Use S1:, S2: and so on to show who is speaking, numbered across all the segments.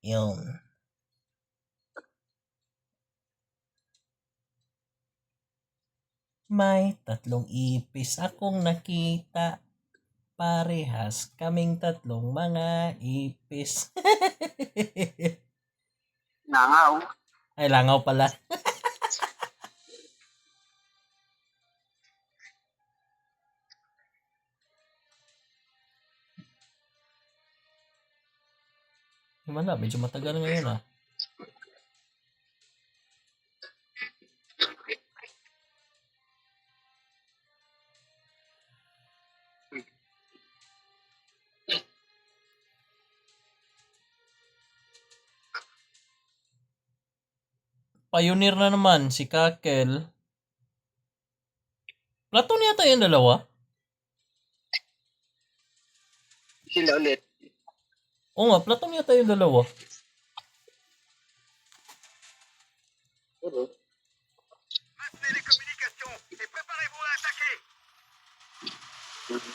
S1: Yun. May 3 ipis akong nakita. Parehas kaming 3 mga ipis.
S2: Langaw.
S1: Ay, langaw pala. Wala, medyo matagal ngayon ah. Pioneer na naman si Kakel. Platon yata yung dalawa.
S2: Sila ulit.
S1: Oo nga, Platon yata yung dalawa.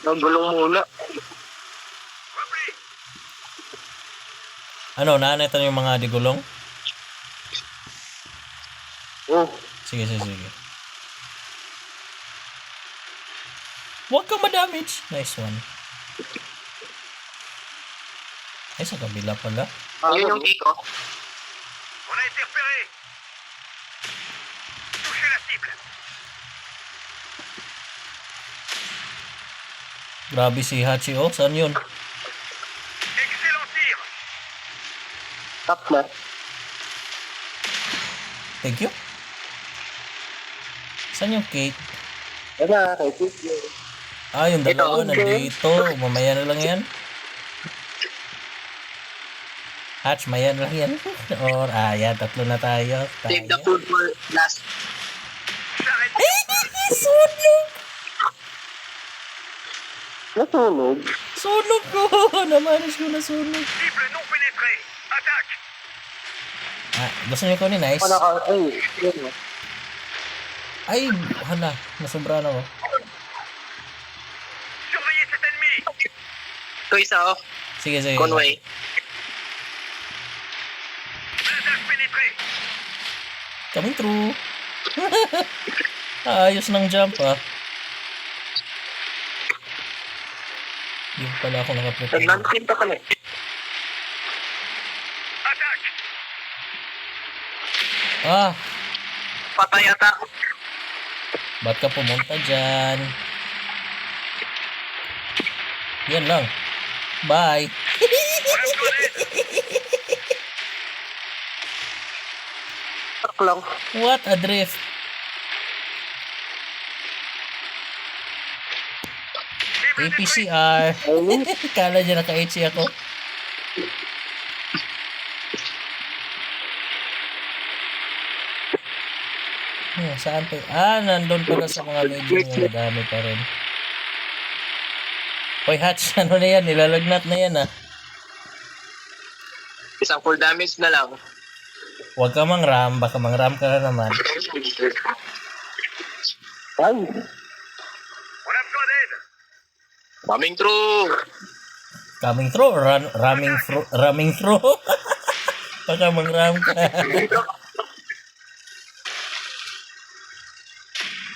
S2: Nagulong muna.
S1: Ano, naanito yung mga digulong?
S2: Oh.
S1: Sige. Huwag kang ma-damage. Nice one. Ay, sa kabila pala.
S2: Yun yung iko.
S3: On a interféré. Touchez la cible.
S1: Grabe si Hachi, oh. Saan yun?
S3: Excellent tir.
S2: Tap na.
S1: Thank you. Saan yung Kate?
S2: Wala, kay Tito.
S1: Ah, yung dalawa
S2: Ito,
S1: nandito. Mamaya na lang yan. Hatch, maya na lang yan. Or, yan, 3 na tayo.
S2: Save the food for last.
S1: Sunog!
S2: Natulog.
S1: Sunog ko! Namanis ko na sunog.
S3: Cible non pénétrée. Attaque.
S1: Gusto niyo ko ni Nice?
S2: Wala ka, ay, yun.
S1: Ay, hala. Nasobra na ako.
S3: Surveillez cet ennemi.
S2: Ito isa, oh.
S1: Sige.
S2: Conway.
S3: Attaque pénétrée.
S1: Coming through. Ayos ng jump, ah. Hindi pala ako nakaprepare.
S2: Nag-team pa kami.
S3: Attaque.
S2: Patay ata.
S1: Ba't ka pumunta dyan? Yan lang. Bye.
S2: Tak lang.
S1: What a drift. APCR. Kala dyan naka-HC ako. Saan pa? Nandun pala sa mga medyo madami pa rin. Hoy, Hatch, ano na yan? Nilalagnat na yan, ah.
S2: Isang full damage na lang.
S1: Huwag ka mang-ram. Baka mang-ram ka na naman.
S2: Ay.
S3: On a besoin d'aide.
S2: Coming through.
S1: Coming through? Ramming through? Baka mang-ram ka.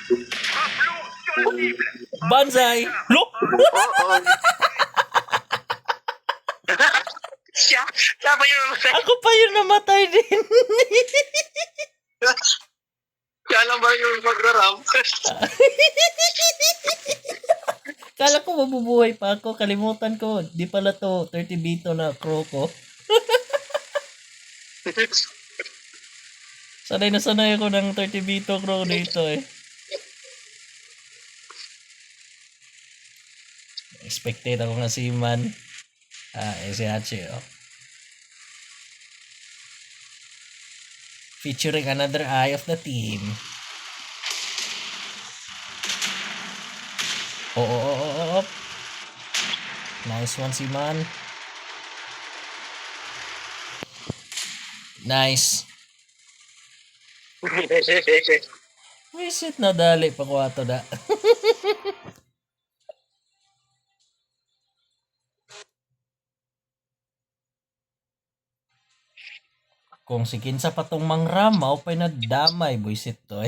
S3: Frappe lourde sur la cible.
S1: Banzai! Look!
S2: Oo. Siya pa yun namatay.
S1: Ako pa yung namatay din.
S2: Siya lang ba yung mag-ram?
S1: Kala ko mabubuhay pa ako. Kalimutan ko. Di pala to 30 bito na crow ko. Sanay na sanay ako ng 30 bito crow dito eh. Expected ako nga si Man. Si Hachi, oh. Featuring another eye of the team. Oh. Nice one si Man. Nice. Visit na dali pa ko ato da. Kung si kinsa pa tong mangram, mao pa'y nadamay, buisit to.